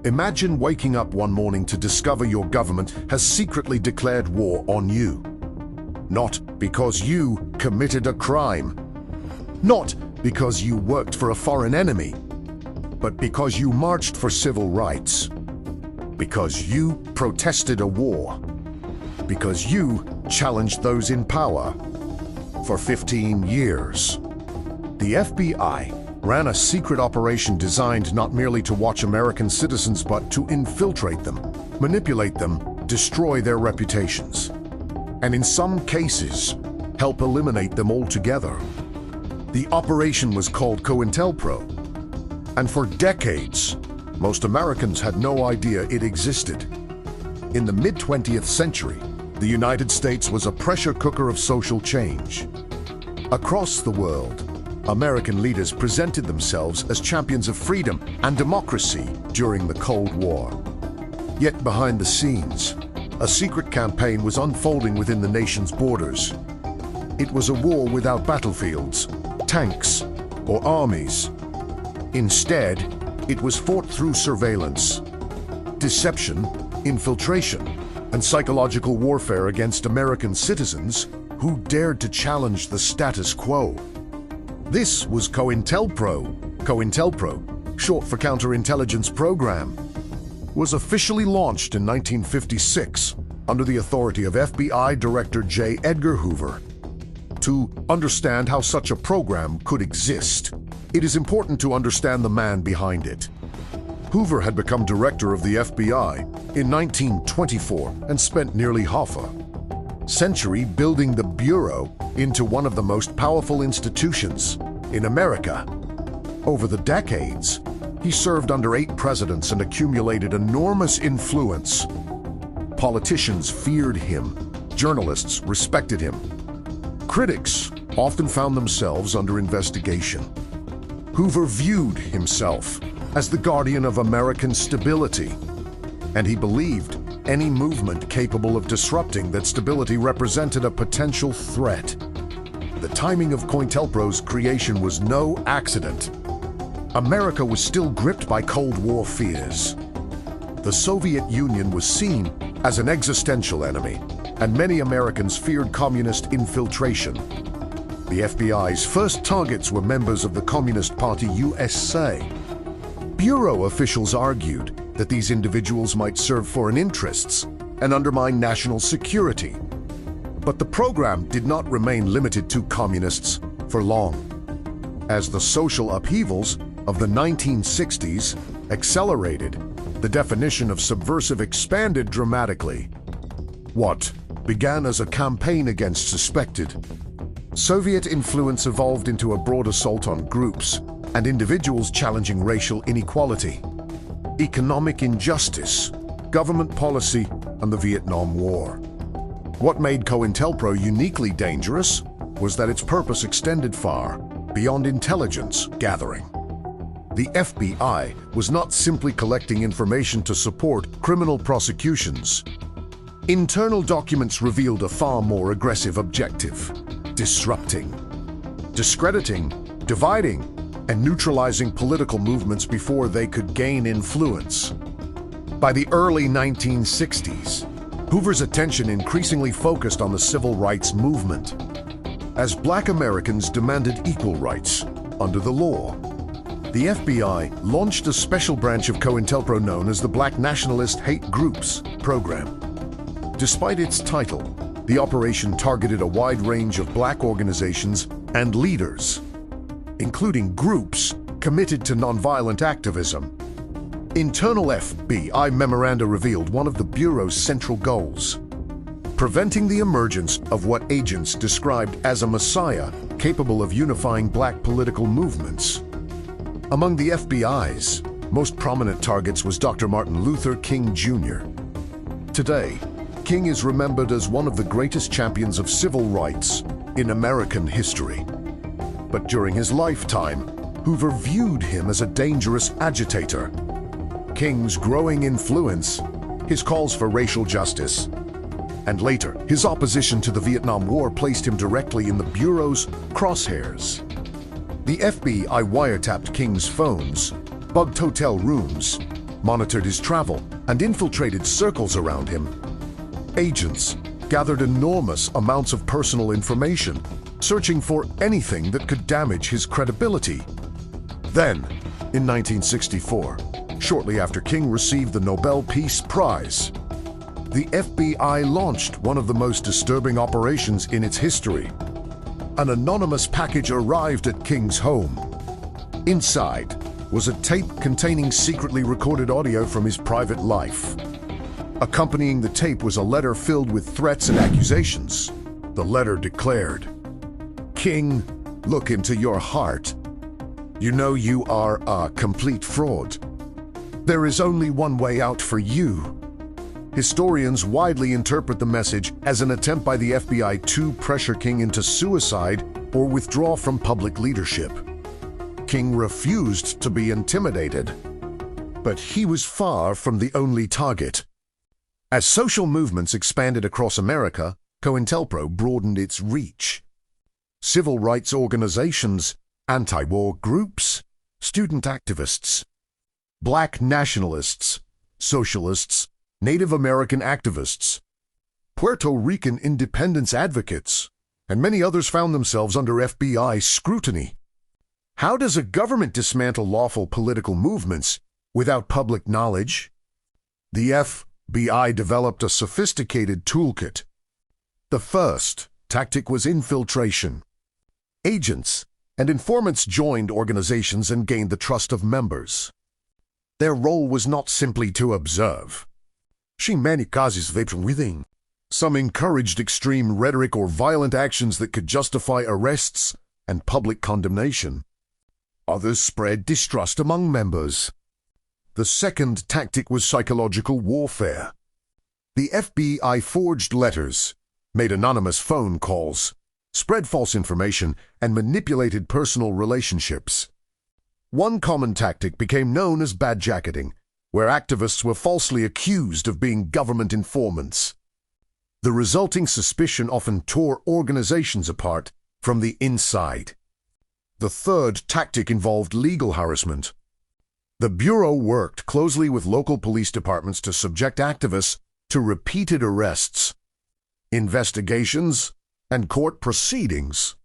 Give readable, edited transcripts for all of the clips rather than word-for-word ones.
Imagine waking up one morning to discover your government has secretly declared war on you. Not because you committed a crime. Not because you worked for a foreign enemy. But because you marched for civil rights. Because you protested a war. Because you challenged those in power. For 15 years. The FBI ran a secret operation designed not merely to watch American citizens but to infiltrate them, manipulate them, destroy their reputations, and in some cases, help eliminate them altogether. The operation was called COINTELPRO, and for decades, most Americans had no idea it existed. In the mid-20th century, the United States was a pressure cooker of social change. Across the world, American leaders presented themselves as champions of freedom and democracy during the Cold War. Yet behind the scenes, a secret campaign was unfolding within the nation's borders. It was a war without battlefields, tanks, or armies. Instead, it was fought through surveillance, deception, infiltration, and psychological warfare against American citizens who dared to challenge the status quo. This was COINTELPRO. COINTELPRO, short for Counterintelligence Program, was officially launched in 1956 under the authority of FBI Director J. Edgar Hoover. To understand how such a program could exist, it is important to understand the man behind it. Hoover had become director of the FBI in 1924 and spent nearly half a century building the Bureau into one of the most powerful institutions in America. Over the decades, he served under 8 presidents and accumulated enormous influence. Politicians feared him, journalists respected him. Critics often found themselves under investigation. Hoover viewed himself as the guardian of American stability, and he believed any movement capable of disrupting that stability represented a potential threat. The timing of COINTELPRO's creation was no accident. America was still gripped by Cold War fears. The Soviet Union was seen as an existential enemy, and many Americans feared communist infiltration. The FBI's first targets were members of the Communist Party USA. Bureau officials argued that these individuals might serve foreign interests and undermine national security. But the program did not remain limited to communists for long. As the social upheavals of the 1960s accelerated, the definition of subversive expanded dramatically. What began as a campaign against suspected Soviet influence evolved into a broad assault on groups and individuals challenging racial inequality, economic injustice, government policy, and the Vietnam War. What made COINTELPRO uniquely dangerous was that its purpose extended far beyond intelligence gathering. The FBI was not simply collecting information to support criminal prosecutions. Internal documents revealed a far more aggressive objective: disrupting, discrediting, dividing, and neutralizing political movements before they could gain influence. By the early 1960s, Hoover's attention increasingly focused on the civil rights movement. As Black Americans demanded equal rights under the law, the FBI launched a special branch of COINTELPRO known as the Black Nationalist Hate Groups Program. Despite its title, the operation targeted a wide range of Black organizations and leaders, including groups committed to nonviolent activism. Internal FBI memoranda revealed one of the Bureau's central goals: preventing the emergence of what agents described as a messiah capable of unifying Black political movements. Among the FBI's most prominent targets was Dr. Martin Luther King Jr. Today, King is remembered as one of the greatest champions of civil rights in American history. But during his lifetime, Hoover viewed him as a dangerous agitator. King's growing influence, his calls for racial justice, and later his opposition to the Vietnam War placed him directly in the Bureau's crosshairs. The FBI wiretapped King's phones, bugged hotel rooms, monitored his travel, and infiltrated circles around him. Agents gathered enormous amounts of personal information, searching for anything that could damage his credibility. Then, in 1964, shortly after King received the Nobel Peace Prize, the FBI launched one of the most disturbing operations in its history. An anonymous package arrived at King's home. Inside was a tape containing secretly recorded audio from his private life. Accompanying the tape was a letter filled with threats and accusations. The letter declared, "King, look into your heart. You know you are a complete fraud. There is only one way out for you." Historians widely interpret the message as an attempt by the FBI to pressure King into suicide or withdraw from public leadership. King refused to be intimidated, but he was far from the only target. As social movements expanded across America, COINTELPRO broadened its reach. Civil rights organizations, anti-war groups, student activists, black nationalists, socialists, Native American activists, Puerto Rican independence advocates, and many others found themselves under FBI scrutiny. How does a government dismantle lawful political movements without public knowledge? The FBI developed a sophisticated toolkit. The first tactic was infiltration. Agents and informants joined organizations and gained the trust of members. Their role was not simply to observe. Some encouraged extreme rhetoric or violent actions that could justify arrests and public condemnation. Others spread distrust among members. The second tactic was psychological warfare. The FBI forged letters, made anonymous phone calls, spread false information, and manipulated personal relationships. One common tactic became known as badjacketing, where activists were falsely accused of being government informants. The resulting suspicion often tore organizations apart from the inside. The third tactic involved legal harassment. The Bureau worked closely with local police departments to subject activists to repeated arrests, investigations, and court proceedings.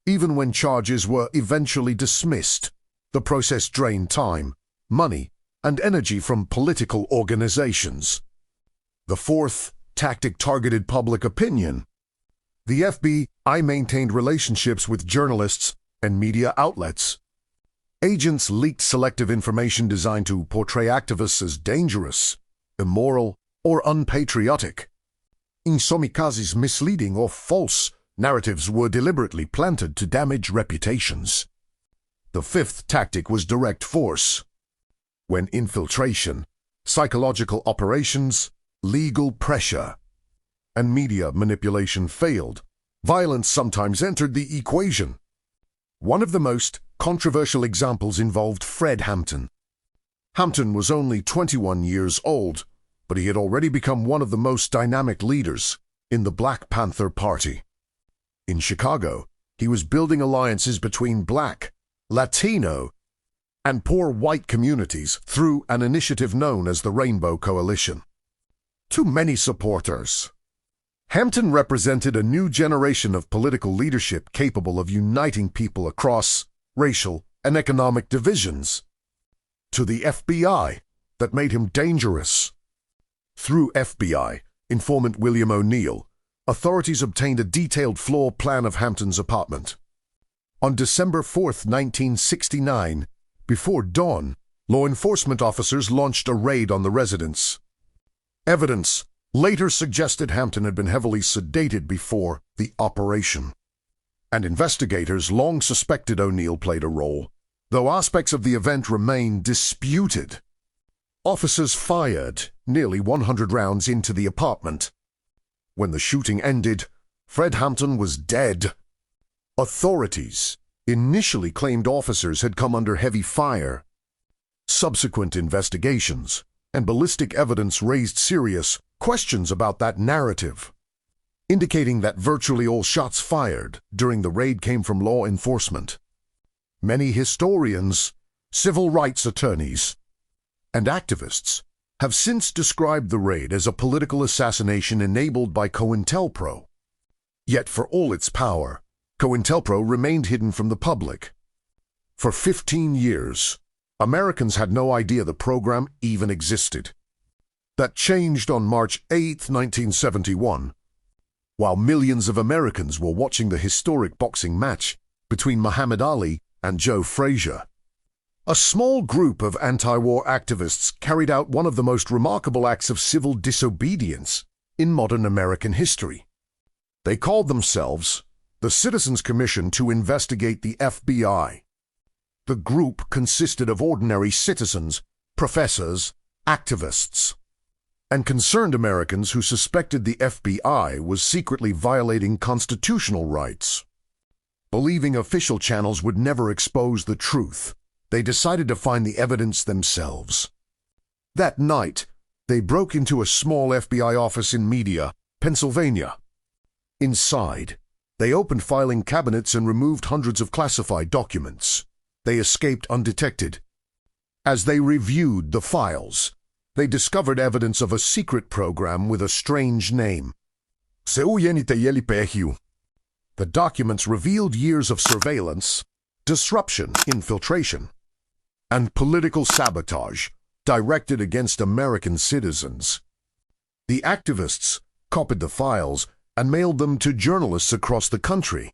Even when charges were eventually dismissed, the process drained time, money, and energy from political organizations. The fourth tactic targeted public opinion. The FBI maintained relationships with journalists and media outlets. Agents leaked selective information designed to portray activists as dangerous, immoral, or unpatriotic. In some cases, misleading or false narratives were deliberately planted to damage reputations. The fifth tactic was direct force. When infiltration, psychological operations, legal pressure, and media manipulation failed, violence sometimes entered the equation. One of the most controversial examples involved Fred Hampton. Hampton was only 21 years old, but he had already become one of the most dynamic leaders in the Black Panther Party. In Chicago, he was building alliances between Black, Latino, and poor white communities through an initiative known as the Rainbow Coalition. To many supporters, Hampton represented a new generation of political leadership capable of uniting people across racial and economic divisions. To the FBI, that made him dangerous. Through FBI informant William O'Neill, authorities obtained a detailed floor plan of Hampton's apartment. On December 4, 1969, before dawn, law enforcement officers launched a raid on the residence. Evidence later suggested Hampton had been heavily sedated before the operation, and investigators long suspected O'Neill played a role, though aspects of the event remain disputed. Officers fired nearly 100 rounds into the apartment. When the shooting ended, Fred Hampton was dead. Authorities initially claimed officers had come under heavy fire. Subsequent investigations and ballistic evidence raised serious questions about that narrative, indicating that virtually all shots fired during the raid came from law enforcement. Many historians, civil rights attorneys, and activists have since described the raid as a political assassination enabled by COINTELPRO. Yet for all its power, COINTELPRO remained hidden from the public. For 15 years, Americans had no idea the program even existed. That changed on March 8, 1971, while millions of Americans were watching the historic boxing match between Muhammad Ali and Joe Frazier. A small group of anti-war activists carried out one of the most remarkable acts of civil disobedience in modern American history. They called themselves the Citizens Commission to Investigate the FBI. The group consisted of ordinary citizens, professors, activists, and concerned Americans who suspected the FBI was secretly violating constitutional rights. Believing official channels would never expose the truth, they decided to find the evidence themselves. That night, they broke into a small FBI office in Media, Pennsylvania. Inside, they opened filing cabinets and removed hundreds of classified documents. They escaped undetected. As they reviewed the files, they discovered evidence of a secret program with a strange name. The documents revealed years of surveillance, disruption, infiltration, and political sabotage directed against American citizens. The activists copied the files and mailed them to journalists across the country.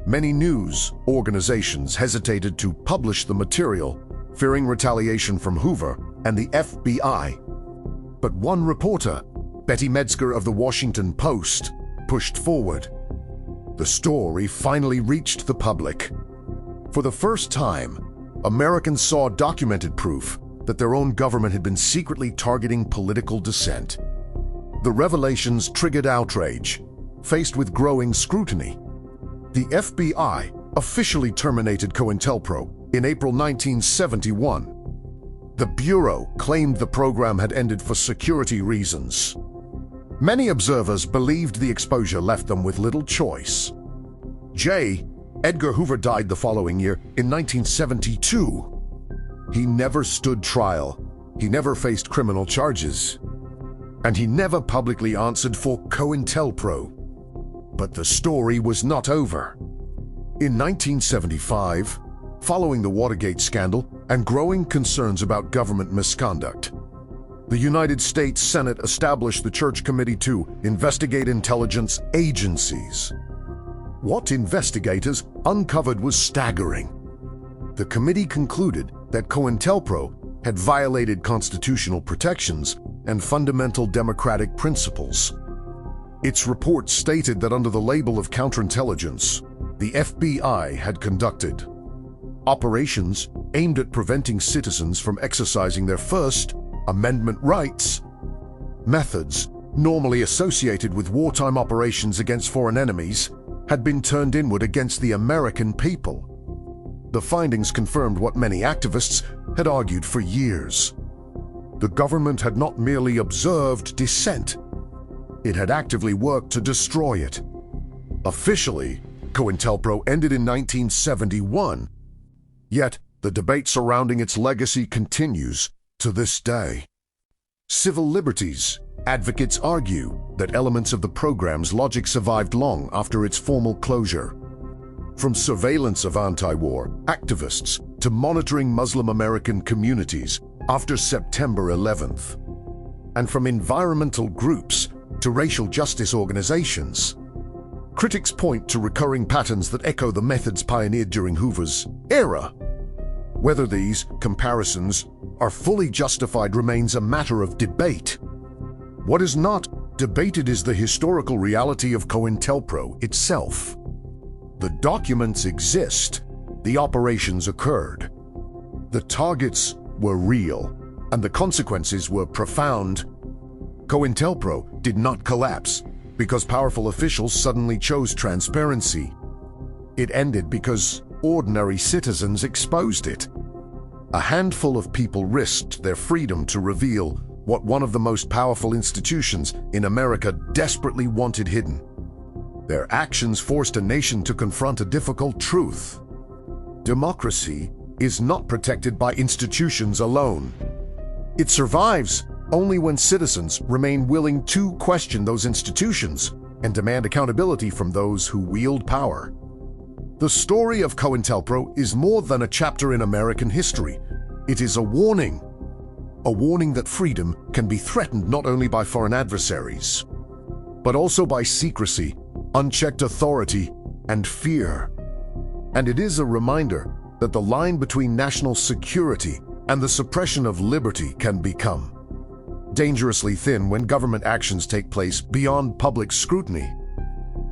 Many news organizations hesitated to publish the material, fearing retaliation from Hoover and the FBI. But one reporter, Betty Metzger of the Washington Post, pushed forward. The story finally reached the public. For the first time, Americans saw documented proof that their own government had been secretly targeting political dissent. The revelations triggered outrage. Faced with growing scrutiny, the FBI officially terminated COINTELPRO in April 1971. The Bureau claimed the program had ended for security reasons. Many observers believed the exposure left them with little choice. J. Edgar Hoover died the following year in 1972. He never stood trial, he never faced criminal charges, and he never publicly answered for COINTELPRO. But the story was not over. In 1975, following the Watergate scandal and growing concerns about government misconduct, the United States Senate established the Church Committee to investigate intelligence agencies. What investigators uncovered was staggering. The committee concluded that COINTELPRO had violated constitutional protections and fundamental democratic principles. Its report stated that under the label of counterintelligence, the FBI had conducted operations aimed at preventing citizens from exercising their First Amendment rights. Methods normally associated with wartime operations against foreign enemies had been turned inward against the American people. The findings confirmed what many activists had argued for years. The government had not merely observed dissent, it had actively worked to destroy it. Officially, COINTELPRO ended in 1971, yet the debate surrounding its legacy continues to this day. Civil liberties advocates argue that elements of the program's logic survived long after its formal closure. From surveillance of anti-war activists to monitoring Muslim American communities after September 11th, and from environmental groups to racial justice organizations, critics point to recurring patterns that echo the methods pioneered during Hoover's era. Whether these comparisons are fully justified remains a matter of debate. What is not debated is the historical reality of COINTELPRO itself. The documents exist, the operations occurred. The targets were real, and the consequences were profound. COINTELPRO did not collapse because powerful officials suddenly chose transparency. It ended because ordinary citizens exposed it. A handful of people risked their freedom to reveal what one of the most powerful institutions in America desperately wanted hidden. Their actions forced a nation to confront a difficult truth. Democracy is not protected by institutions alone. It survives only when citizens remain willing to question those institutions and demand accountability from those who wield power. The story of COINTELPRO is more than a chapter in American history. It is a warning that freedom can be threatened not only by foreign adversaries, but also by secrecy, unchecked authority, and fear. And it is a reminder that the line between national security and the suppression of liberty can become dangerously thin when government actions take place beyond public scrutiny.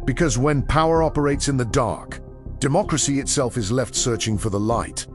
Because when power operates in the dark, democracy itself is left searching for the light.